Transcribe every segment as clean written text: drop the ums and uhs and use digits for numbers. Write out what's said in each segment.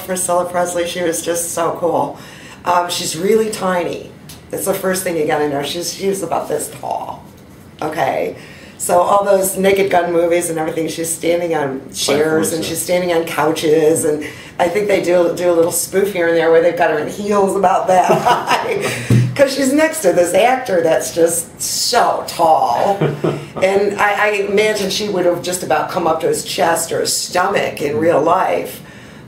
loved Priscilla Presley. She was just so cool. She's really tiny. That's the first thing you gotta know. She was about this tall. Okay. So all those Naked Gun movies and everything, she's standing on chairs and she's standing on couches, and I think they do a little spoof here and there where they've got her in heels about that high, because she's next to this actor that's just so tall, and I imagine she would have just about come up to his chest or his stomach in real life.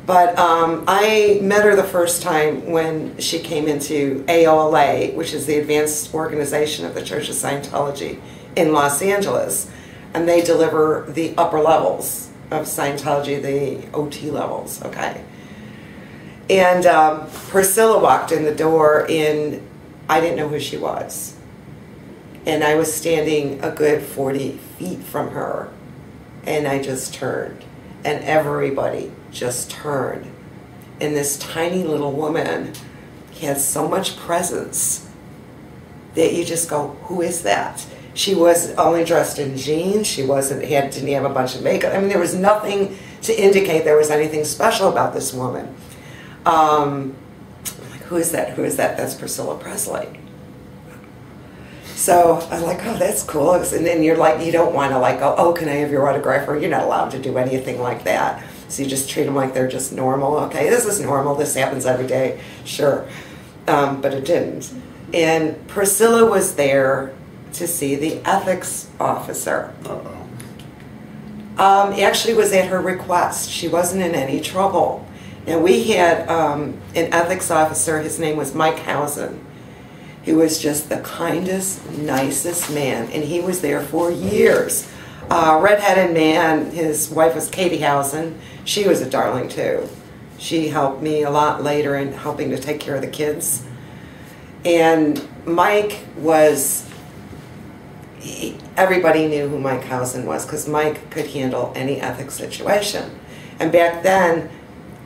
But I met her the first time when she came into AOLA, which is the Advanced Organization of the Church of Scientology in Los Angeles, and they deliver the upper levels of Scientology, the OT levels, okay? And Priscilla walked in the door, and I didn't know who she was. And I was standing a good 40 feet from her, and I just turned, and everybody just turned. And this tiny little woman had so much presence that you just go, who is that? She was only dressed in jeans. She didn't have a bunch of makeup. I mean, there was nothing to indicate there was anything special about this woman. I'm like, who is that? Who is that? That's Priscilla Presley. So I'm like, oh, that's cool. And then you're like, you don't want to like, oh, can I have your autograph? Or you're not allowed to do anything like that. So you just treat them like they're just normal. Okay, this is normal. This happens every day. Sure. But it didn't. And Priscilla was there to see the ethics officer. Actually was at her request. She wasn't in any trouble. And we had an ethics officer, his name was Mike Housen. He was just the kindest, nicest man, and he was there for years. Redheaded man, his wife was Katie Housen. She was a darling too. She helped me a lot later in helping to take care of the kids. And Mike was, everybody knew who Mike Housen was because Mike could handle any ethics situation. And back then,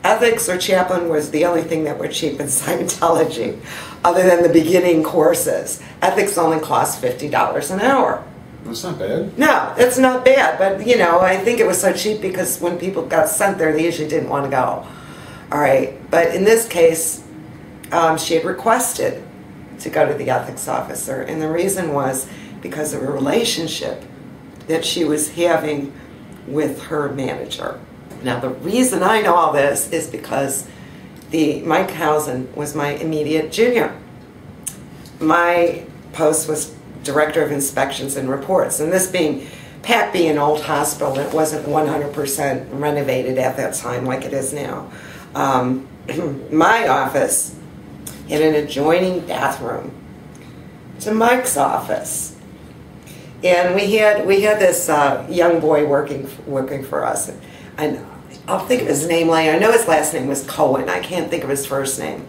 ethics or chaplain was the only thing that were cheap in Scientology, other than the beginning courses. Ethics only cost $50 an hour. That's not bad. No, it's not bad, but you know, I think it was so cheap because when people got sent there, they usually didn't want to go. All right, but in this case, she had requested to go to the ethics officer, and the reason was because of a relationship that she was having with her manager. Now, the reason I know all this is because Mike Housen was my immediate junior. My post was Director of Inspections and Reports, and this being PAC being an old hospital, it wasn't 100% renovated at that time like it is now. My office had an adjoining bathroom to Mike's office, and we had this young boy working for us, and I'll think of his name later. I know his last name was Cohen. I can't think of his first name.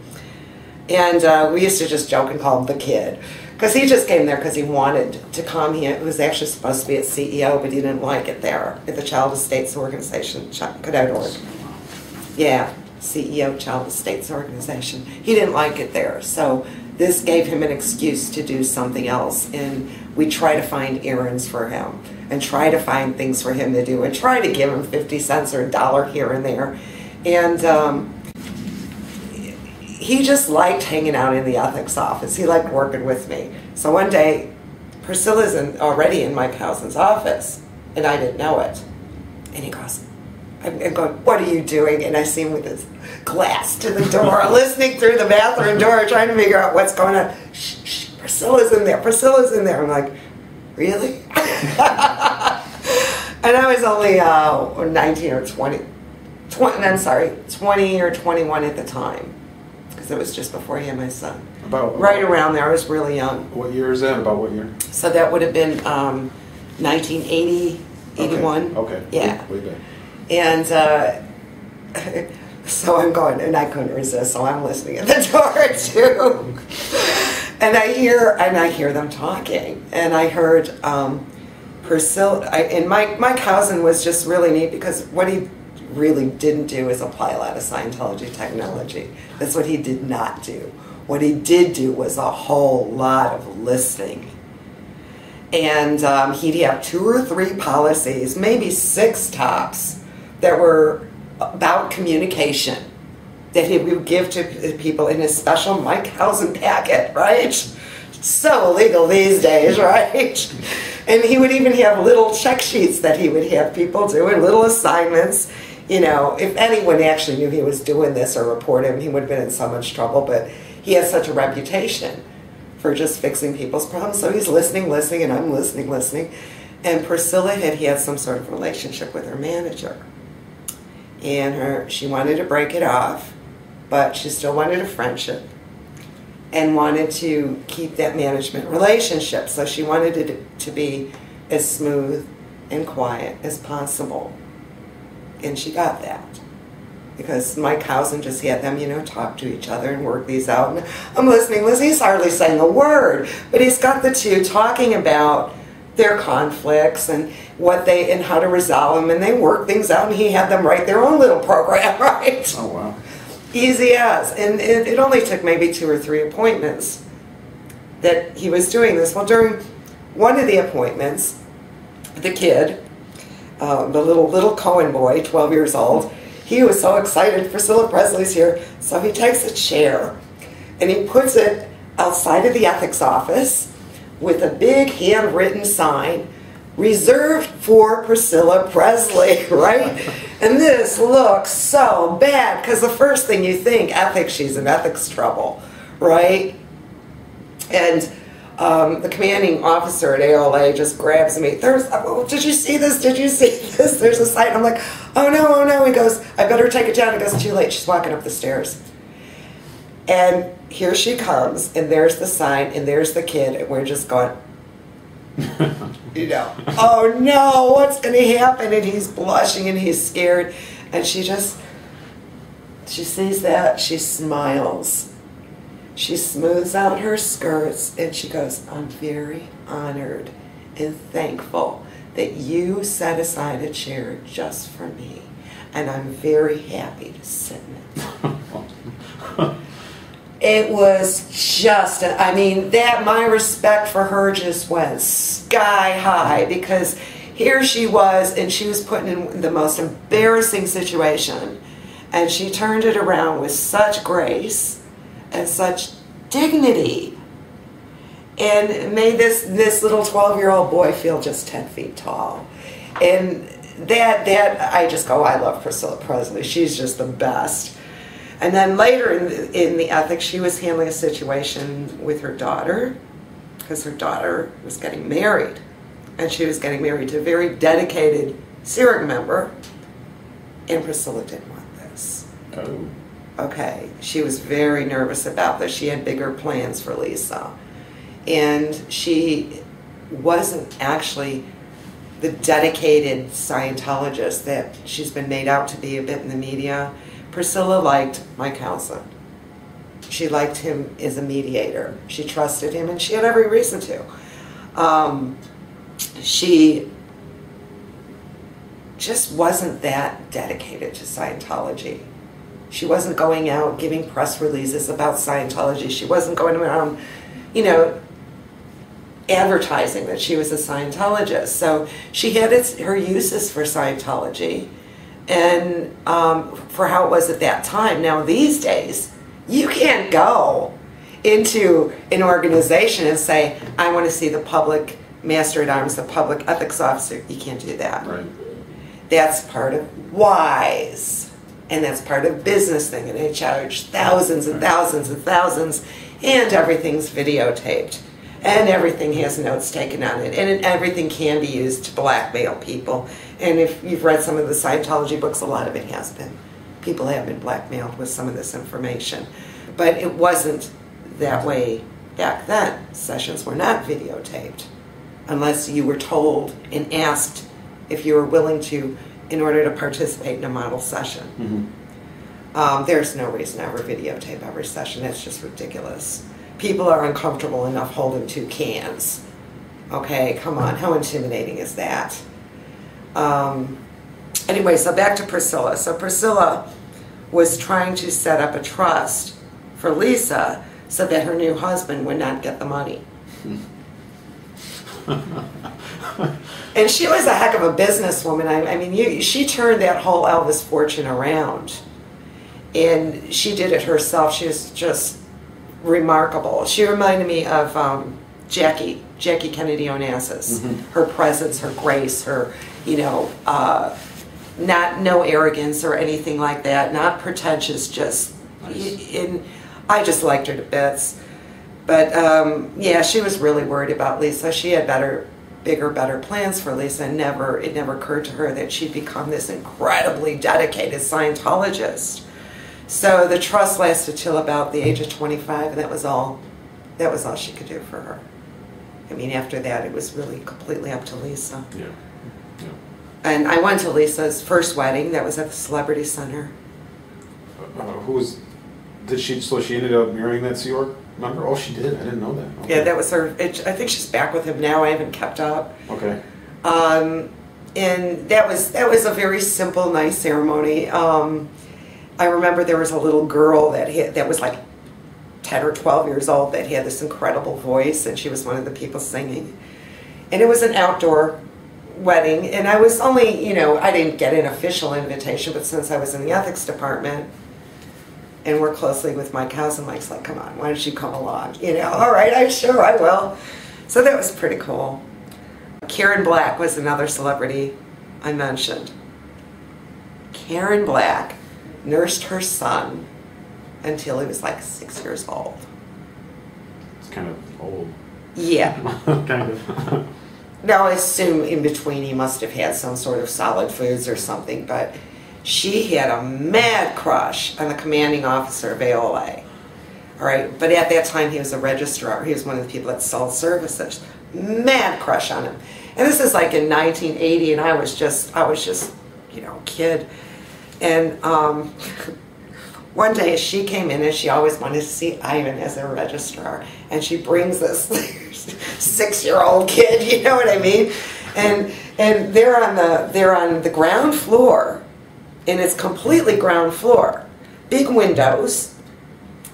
And we used to just joke and call him the kid, because he just came there because he wanted to come. He was actually supposed to be at CEO, but he didn't like it there at the Child Estates Organization, Cadet.org. Yeah, CEO, Child Estates Organization. He didn't like it there, so this gave him an excuse to do something else, and we try to find errands for him and try to find things for him to do and try to give him 50 cents or $1 here and there. And he just liked hanging out in the ethics office. He liked working with me. So one day, Priscilla's already in Mike Housen's office, and I didn't know it. And he goes, I'm going, what are you doing? And I see him with his glass to the door, listening through the bathroom door, trying to figure out what's going on. Shh, shh, Priscilla's in there, Priscilla's in there. I'm like, really? And I was only 19 or 20 or 21 at the time, because it was just before he had my son. Right around there, I was really young. What year is that? About what year? So that would have been 1980, 81. Okay. Yeah. Way back. And so I'm going, and I couldn't resist, so I'm listening at the door too. And I hear them talking, and I heard Priscilla, and Mike Housen was just really neat, because what he really didn't do is apply a lot of Scientology technology. That's what he did not do. What he did do was a whole lot of listening. And he'd have 2 or 3 policies, maybe 6 tops, that were about communication. that he would give to people in his special Mike Housen packet, right? So illegal these days, right? And he would even have little check sheets that he would have people do and little assignments. You know, if anyone actually knew he was doing this or reported him, he would have been in so much trouble. But he has such a reputation for just fixing people's problems. So he's listening, and I'm listening. And Priscilla had some sort of relationship with her manager. And she wanted to break it off, but she still wanted a friendship and wanted to keep that management relationship. So she wanted it to be as smooth and quiet as possible. And she got that. Because Mike Housen just had them, talk to each other and work these out. And I'm listening. He's hardly saying a word. But he's got the two talking about their conflicts and how to resolve them. And they work things out. And he had them write their own little program, right? Oh, wow. Easy as. And it only took maybe 2 or 3 appointments that he was doing this. Well, during one of the appointments, the kid, the little Cohen boy, 12 years old, he was so excited Priscilla Presley's here. So he takes a chair and he puts it outside of the ethics office with a big handwritten sign, reserved for Priscilla Presley, right? And this looks so bad because the first thing you think, ethics, she's in ethics trouble, right? And the commanding officer at AOLA just grabs me. Did you see this? Did you see this? There's a sign. I'm like, oh no. He goes, I better take it down. He goes, too late. She's walking up the stairs. And here she comes, and there's the sign, and there's the kid, and we're just going, oh no, what's going to happen? And he's blushing, and he's scared. And she sees that, she smiles. She smooths out her skirts and she goes, I'm very honored and thankful that you set aside a chair just for me. And I'm very happy to sit in it. It was just, my respect for her just went sky high because here she was and she was put in the most embarrassing situation. And she turned it around with such grace and such dignity, and made this little 12-year-old boy feel just 10 feet tall. And that I just go, I love Priscilla Presley. She's just the best. And then later in the ethics, she was handling a situation with her daughter because her daughter was getting married, and she was getting married to a very dedicated SERG member, and Priscilla didn't want this. Oh. Okay, she was very nervous about this. She had bigger plans for Lisa. And she wasn't actually the dedicated Scientologist that she's been made out to be a bit in the media. Priscilla liked Mike Housen. She liked him as a mediator. She trusted him, and she had every reason to. She just wasn't that dedicated to Scientology. She wasn't going out giving press releases about Scientology. She wasn't going around, advertising that she was a Scientologist. So she had her uses for Scientology and for how it was at that time. Now, these days, you can't go into an organization and say, I want to see the public master at arms, the public ethics officer. You can't do that. Right. That's part of WISE. And that's part of business thing, and they charge thousands and thousands and thousands, and everything's videotaped, and everything has notes taken on it, and everything can be used to blackmail people. And if you've read some of the Scientology books, a lot of it has been. People have been blackmailed with some of this information. But it wasn't that way back then. Sessions were not videotaped, unless you were told and asked if you were willing to in order to participate in a model session. Mm-hmm. There's no reason to ever videotape every session. That's just ridiculous. People are uncomfortable enough holding 2 cans. Okay, come on, how intimidating is that? Anyway, so back to Priscilla. So Priscilla was trying to set up a trust for Lisa so that her new husband would not get the money. And she was a heck of a businesswoman. She turned that whole Elvis fortune around. And she did it herself. She was just remarkable. She reminded me of Jackie Kennedy Onassis. Her presence, her grace, her, no arrogance or anything like that, not pretentious, just, I just liked her to bits. But yeah, she was really worried about Lisa. She had bigger, better plans for Lisa, and it never occurred to her that she'd become this incredibly dedicated Scientologist. So the trust lasted till about the age of 25, and that was all she could do for her. I mean, after that, it was really completely up to Lisa. Yeah. And I went to Lisa's first wedding. That was at the Celebrity Center. So she ended up marrying that Sea York member? Oh, she did. I didn't know that. Okay. Yeah, that was her. I think she's back with him now. I haven't kept up. Okay. And that was a very simple, nice ceremony. I remember there was a little girl that was like 10 or 12 years old that had this incredible voice, and she was one of the people singing. And it was an outdoor wedding, and I was only, I didn't get an official invitation, but since I was in the ethics department and worked closely with Mike House, Mike's like, come on, why don't you come along? All right, I'm sure I will. So that was pretty cool. Karen Black was another celebrity I mentioned. Karen Black nursed her son until he was like 6 years old. It's kind of old. Yeah. Kind of. Now I assume in between he must have had some sort of solid foods or something, but she had a mad crush on the commanding officer of AOLA. All right, but at that time he was a registrar. He was one of the people that sold services. Mad crush on him. And this is like in 1980, and I was just a kid. And one day she came in, and she always wanted to see Ivan as a registrar, and she brings this 6-year-old kid, you know what I mean? And they're on the ground floor, and it's completely ground floor, big windows,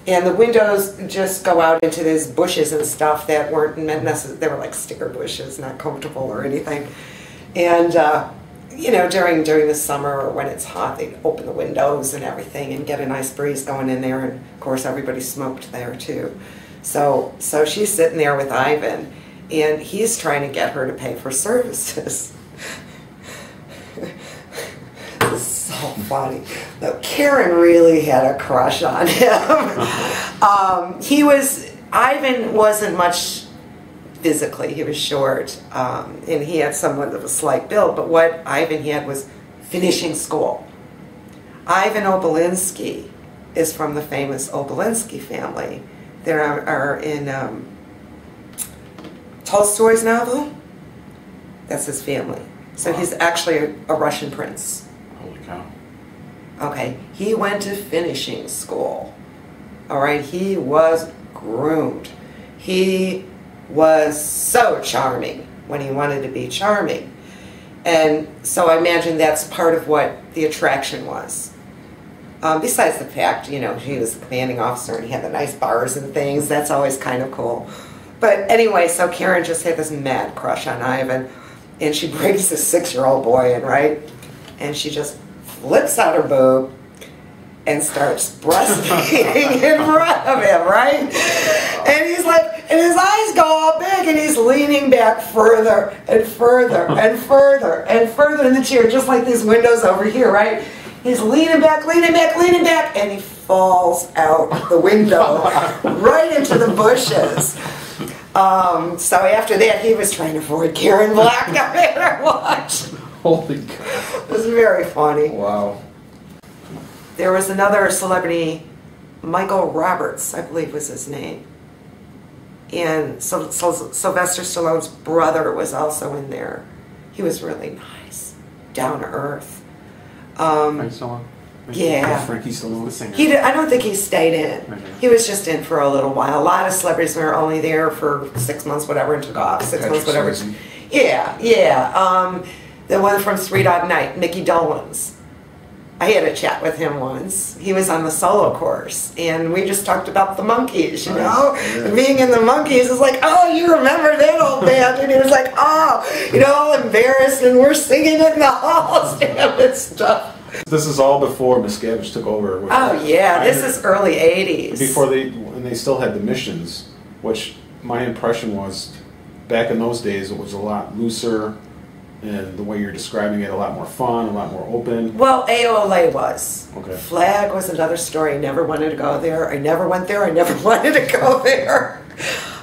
and the windows just go out into these bushes and stuff that weren't necessarily, they were like sticker bushes, not comfortable or anything. And during the summer or when it's hot, they open the windows and everything and get a nice breeze going in there. And of course, everybody smoked there too. So she's sitting there with Ivan, and he's trying to get her to pay for services. This is so funny. Though Karen really had a crush on him. Ivan wasn't much physically, he was short, and he had somewhat of a slight build, but what Ivan had was finishing school. Ivan Obolinski is from the famous Obolinski family. There are in Tolstoy's novel, that's his family. So he's actually a Russian prince. Holy cow. Okay, he went to finishing school. All right, he was groomed. He was so charming when he wanted to be charming. And so I imagine that's part of what the attraction was. Besides the fact, he was the commanding officer and he had the nice bars and things. That's always kind of cool. But anyway, so Karen just had this mad crush on Ivan, and she brings this 6-year-old boy in, right? And she just flips out her boob and starts breastfeeding in front of him, right? And he's like, and his eyes go all big, and he's leaning back further and further and further and further in the chair, just like these windows over here, right? He's leaning back, and he falls out the window right into the bushes. So after that, he was trying to avoid Karen Black. I made her watch. Holy cow. It was very funny. Wow. There was another celebrity, Michael Roberts, I believe was his name. And Sylvester Stallone's brother was also in there. He was really nice, down to earth. Frank Stallone? Yeah. Frankie Stallone, the singer. I don't think he stayed in. Okay. He was just in for a little while. A lot of celebrities were only there for 6 months, whatever, and took off. 6 months, whatever. Swayze. Yeah. The one from Three Dog Night, Mickey Dolenz. I had a chat with him once. He was on the solo course, and we just talked about the Monkees, you know? Yeah. Being in the Monkees is like, oh, you remember that old band? And he was like, oh, all embarrassed, and we're singing it in the halls and stuff. This is all before Miscavige took over. Oh yeah, this is early 80s. Before when they still had the missions, which my impression was, back in those days, it was a lot looser, and the way you're describing it, a lot more fun, a lot more open. Well, AOLA was. Okay. Flag was another story. I never wanted to go there. I never went there. I never wanted to go there.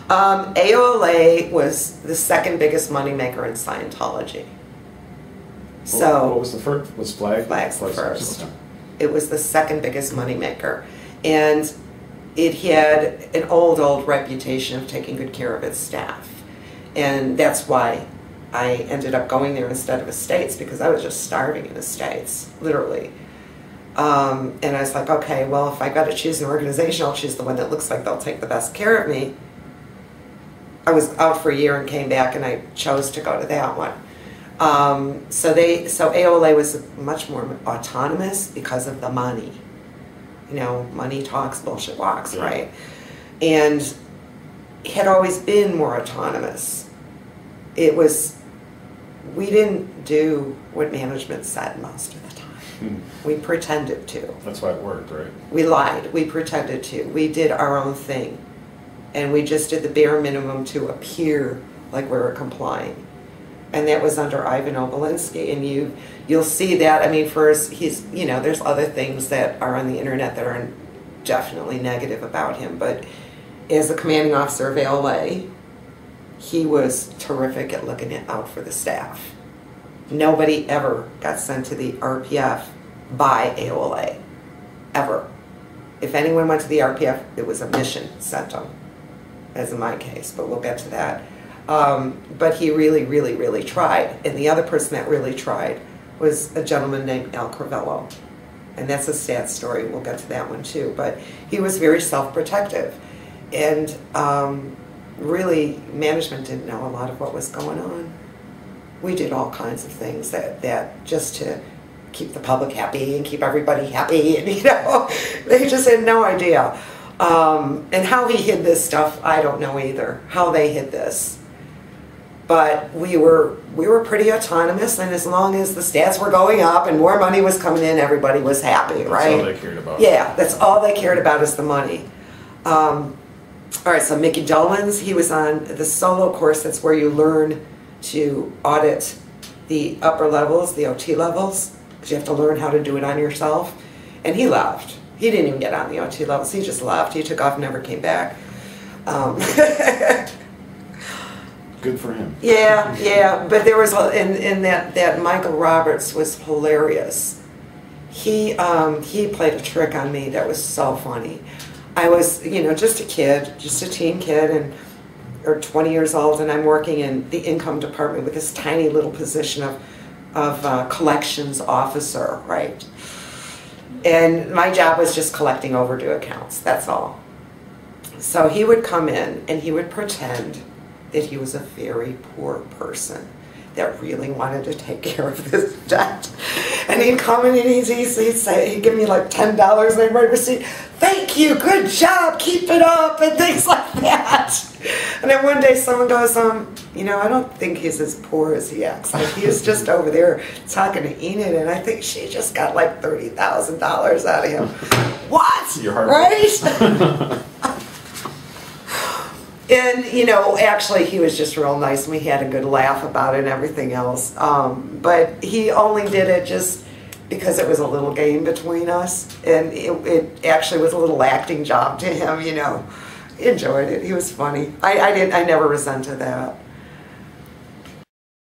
AOLA was the second biggest moneymaker in Scientology. So what was the first? Was Flag? Flag's the first. Okay. It was the second biggest moneymaker. And it had an old reputation of taking good care of its staff. And that's why I ended up going there instead of Estates, because I was just starving in Estates, literally. And I was like, okay, well, if I got to choose an organization, I'll choose the one that looks like they'll take the best care of me. I was out for a year and came back, and I chose to go to that one. So AOLA was much more autonomous because of the money. You know, money talks, bullshit walks, right? And it had always been more autonomous. We didn't do what management said most of the time. We pretended to. That's why it worked, right? We lied. We pretended to. We did our own thing. And we just did the bare minimum to appear like we were complying. And that was under Ivan Obolinski, and you'll see that. I mean, first there's other things that are on the internet that are definitely negative about him, but as a commanding officer of AOLA, he was terrific at looking out for the staff. Nobody ever got sent to the RPF by AOLA, ever. If anyone went to the RPF, it was a mission sent them, as in my case, but we'll get to that. But he really tried. And the other person that really tried was a gentleman named Al Crivello. And that's a sad story. We'll get to that one too. But he was very self-protective. And really, management didn't know a lot of what was going on. We did all kinds of things that just to keep the public happy and keep everybody happy. And, they just had no idea. And how he hid this stuff, I don't know either. How they hid this. But we were pretty autonomous, and as long as the stats were going up and more money was coming in, everybody was happy, right? That's all they cared about. Yeah, that's all they cared about is the money. All right, so Mickey Dolenz, he was on the solo course. That's where you learn to audit the upper levels, the OT levels, because you have to learn how to do it on yourself. And he left. He didn't even get on the OT levels. He just left. He took off, never came back. Good for him. Yeah, but there was, in that Michael Roberts was hilarious. He played a trick on me that was so funny. I was, just a kid, just a teen kid, or 20 years old, and I'm working in the income department with this tiny little position of collections officer, right? And my job was just collecting overdue accounts, that's all. So he would come in and he would pretend that he was a very poor person that really wanted to take care of this debt. And he'd come in and he'd give me like $10 and I'd write a receipt, thank you, good job, keep it up, and things like that. And then one day someone goes, I don't think he's as poor as he acts. Like he was just over there talking to Enid, and I think she just got like $30,000 out of him. What? Your heart right? And, actually he was just real nice, and we had a good laugh about it and everything else. But he only did it just because it was a little game between us, and it actually was a little acting job to him, He enjoyed it. He was funny. I never resented that.